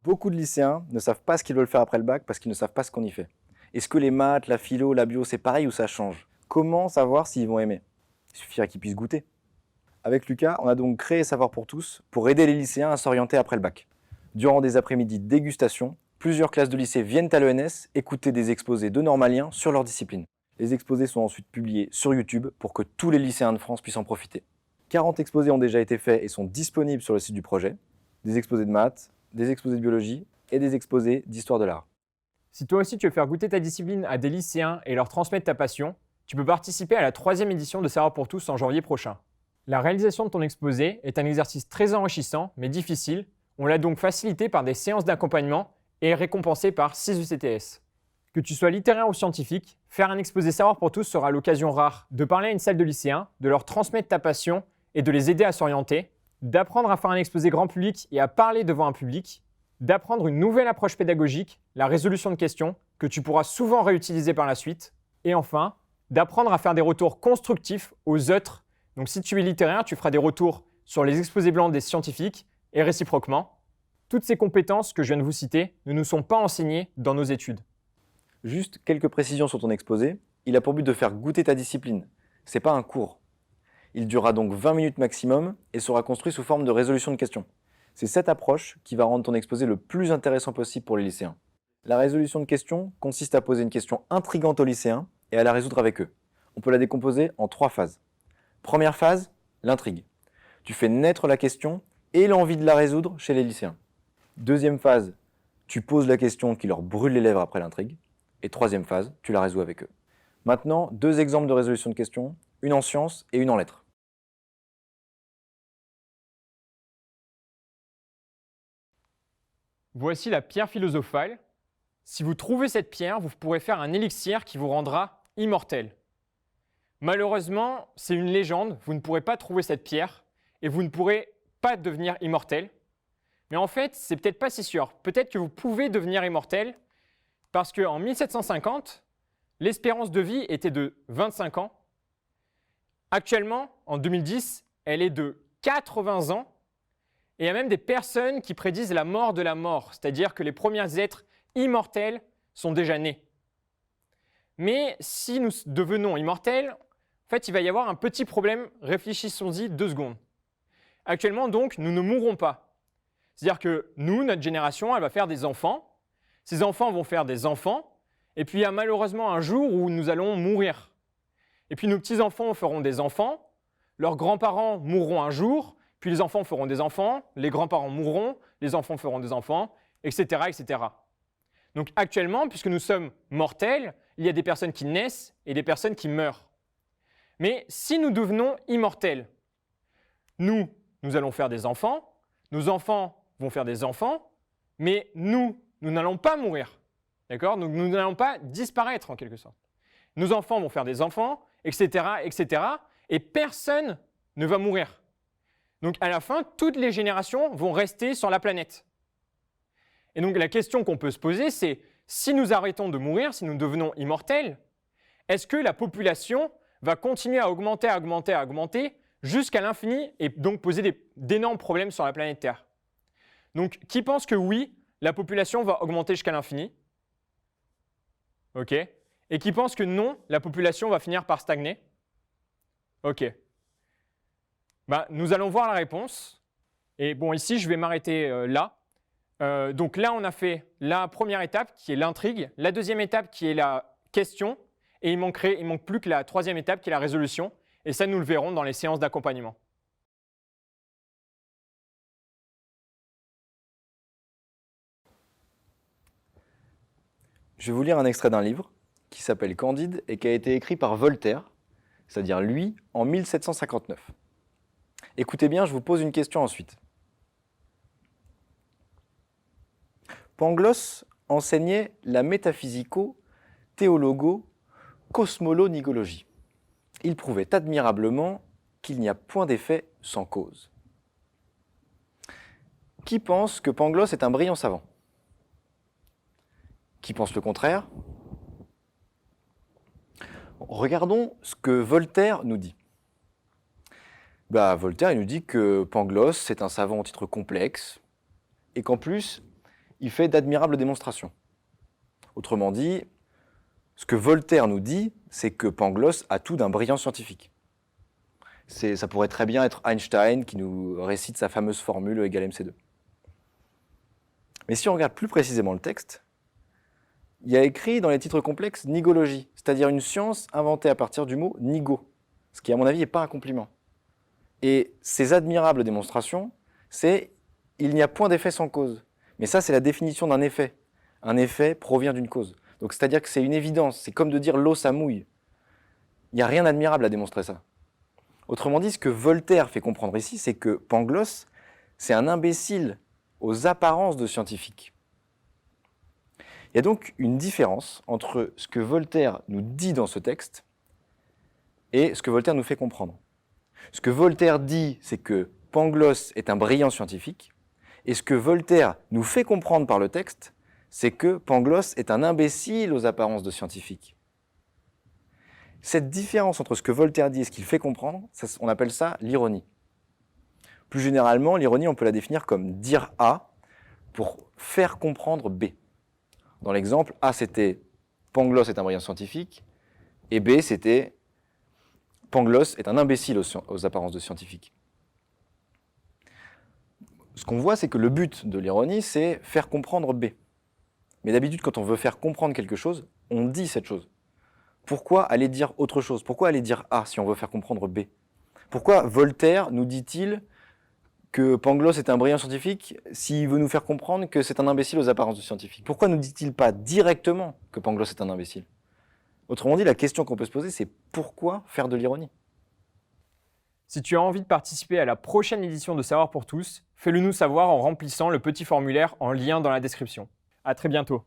Beaucoup de lycéens ne savent pas ce qu'ils veulent faire après le bac parce qu'ils ne savent pas ce qu'on y fait. Est-ce que les maths, la philo, la bio, c'est pareil ou ça change? Comment savoir s'ils vont aimer? Il suffirait qu'ils puissent goûter. Avec Lucas, on a donc créé Savoir pour tous pour aider les lycéens à s'orienter après le bac. Durant des après-midi de dégustation, plusieurs classes de lycée viennent à l'ENS écouter des exposés de normaliens sur leur discipline. Les exposés sont ensuite publiés sur YouTube pour que tous les lycéens de France puissent en profiter. 40 exposés ont déjà été faits et sont disponibles sur le site du projet. Des exposés de maths, des exposés de biologie et des exposés d'histoire de l'art. Si toi aussi tu veux faire goûter ta discipline à des lycéens et leur transmettre ta passion, tu peux participer à la 3e édition de Savoir pour tous en janvier prochain. La réalisation de ton exposé est un exercice très enrichissant mais difficile. On l'a donc facilité par des séances d'accompagnement et récompensé par 6 ECTS. Que tu sois littéraire ou scientifique, faire un exposé Savoir pour tous sera l'occasion rare de parler à une salle de lycéens, de leur transmettre ta passion et de les aider à s'orienter, d'apprendre à faire un exposé grand public et à parler devant un public, d'apprendre une nouvelle approche pédagogique, la résolution de questions, que tu pourras souvent réutiliser par la suite, et enfin, d'apprendre à faire des retours constructifs aux autres. Donc si tu es littéraire, tu feras des retours sur les exposés blancs des scientifiques et réciproquement. Toutes ces compétences que je viens de vous citer ne nous sont pas enseignées dans nos études. Juste quelques précisions sur ton exposé. Il a pour but de faire goûter ta discipline. C'est pas un cours. Il durera donc 20 minutes maximum et sera construit sous forme de résolution de questions. C'est cette approche qui va rendre ton exposé le plus intéressant possible pour les lycéens. La résolution de questions consiste à poser une question intrigante aux lycéens et à la résoudre avec eux. On peut la décomposer en 3 phases. Première phase, l'intrigue. Tu fais naître la question et l'envie de la résoudre chez les lycéens. Deuxième phase, tu poses la question qui leur brûle les lèvres après l'intrigue. Et troisième phase, tu la résous avec eux. Maintenant, 2 exemples de résolution de questions, une en sciences et une en lettres. Voici la pierre philosophale. Si vous trouvez cette pierre, vous pourrez faire un élixir qui vous rendra immortel. Malheureusement, c'est une légende, vous ne pourrez pas trouver cette pierre et vous ne pourrez pas devenir immortel. Mais en fait, c'est peut-être pas si sûr. Peut-être que vous pouvez devenir immortel parce qu'en 1750, l'espérance de vie était de 25 ans. Actuellement, en 2010, elle est de 80 ans. Et il y a même des personnes qui prédisent la mort de la mort, c'est-à-dire que les premiers êtres immortels sont déjà nés. Mais si nous devenons immortels, en fait, il va y avoir un petit problème, réfléchissons-y 2 secondes. Actuellement, donc, nous ne mourrons pas. C'est-à-dire que nous, notre génération, elle va faire des enfants, ces enfants vont faire des enfants, et puis il y a malheureusement un jour où nous allons mourir. Et puis nos petits-enfants feront des enfants, leurs grands-parents mourront un jour, puis les enfants feront des enfants, les grands-parents mourront, les enfants feront des enfants, etc., etc. Donc actuellement, puisque nous sommes mortels, il y a des personnes qui naissent et des personnes qui meurent. Mais si nous devenons immortels, nous allons faire des enfants, nos enfants vont faire des enfants, mais nous n'allons pas mourir. D'accord? Donc nous n'allons pas disparaître en quelque sorte. Nos enfants vont faire des enfants, etc., etc. Et personne ne va mourir. Donc à la fin, toutes les générations vont rester sur la planète. Et donc la question qu'on peut se poser, c'est si nous arrêtons de mourir, si nous devenons immortels, est-ce que la population va continuer à augmenter, à augmenter, à augmenter jusqu'à l'infini et donc poser d'énormes problèmes sur la planète Terre? Donc qui pense que oui, la population va augmenter jusqu'à l'infini? OK. Et qui pense que non, la population va finir par stagner? OK. Nous allons voir la réponse. Et bon, ici, je vais m'arrêter là. Donc là, on a fait la première étape qui est l'intrigue, la deuxième étape qui est la question, et il manque plus que la troisième étape qui est la résolution. Et ça, nous le verrons dans les séances d'accompagnement. Je vais vous lire un extrait d'un livre qui s'appelle Candide et qui a été écrit par Voltaire, c'est-à-dire lui, en 1759. Écoutez bien, je vous pose une question ensuite. Pangloss enseignait la métaphysico-théologo-cosmolo-nigologie. Il prouvait admirablement qu'il n'y a point d'effet sans cause. Qui pense que Pangloss est un brillant savant? Qui pense le contraire? Regardons ce que Voltaire nous dit. Voltaire il nous dit que Pangloss est un savant au titre complexe et qu'en plus, il fait d'admirables démonstrations. Autrement dit, ce que Voltaire nous dit, c'est que Pangloss a tout d'un brillant scientifique. Ça pourrait très bien être Einstein qui nous récite sa fameuse formule E = mc2. Mais si on regarde plus précisément le texte, il y a écrit dans les titres complexes nigologie, c'est-à-dire une science inventée à partir du mot nigo, ce qui à mon avis n'est pas un compliment. Et ces admirables démonstrations, c'est « il n'y a point d'effet sans cause ». Mais ça, c'est la définition d'un effet. Un effet provient d'une cause. Donc c'est-à-dire que c'est une évidence, c'est comme de dire l'eau ça mouille. Il n'y a rien d'admirable à démontrer ça. Autrement dit, ce que Voltaire fait comprendre ici, c'est que Pangloss, c'est un imbécile aux apparences de scientifique. Il y a donc une différence entre ce que Voltaire nous dit dans ce texte et ce que Voltaire nous fait comprendre. Ce que Voltaire dit, c'est que Pangloss est un brillant scientifique, et ce que Voltaire nous fait comprendre par le texte, c'est que Pangloss est un imbécile aux apparences de scientifique. Cette différence entre ce que Voltaire dit et ce qu'il fait comprendre, on appelle ça l'ironie. Plus généralement, l'ironie, on peut la définir comme dire A pour faire comprendre B. Dans l'exemple, A c'était Pangloss est un brillant scientifique, et B c'était Pangloss est un imbécile aux apparences de scientifique. Ce qu'on voit, c'est que le but de l'ironie, c'est faire comprendre B. Mais d'habitude, quand on veut faire comprendre quelque chose, on dit cette chose. Pourquoi aller dire autre chose? Pourquoi aller dire A si on veut faire comprendre B? Pourquoi Voltaire nous dit-il que Pangloss est un brillant scientifique s'il veut nous faire comprendre que c'est un imbécile aux apparences de scientifique? Pourquoi ne dit-il pas directement que Pangloss est un imbécile? Autrement dit, la question qu'on peut se poser, c'est pourquoi faire de l'ironie? Si tu as envie de participer à la prochaine édition de Savoir pour tous, fais-le nous savoir en remplissant le petit formulaire en lien dans la description. À très bientôt.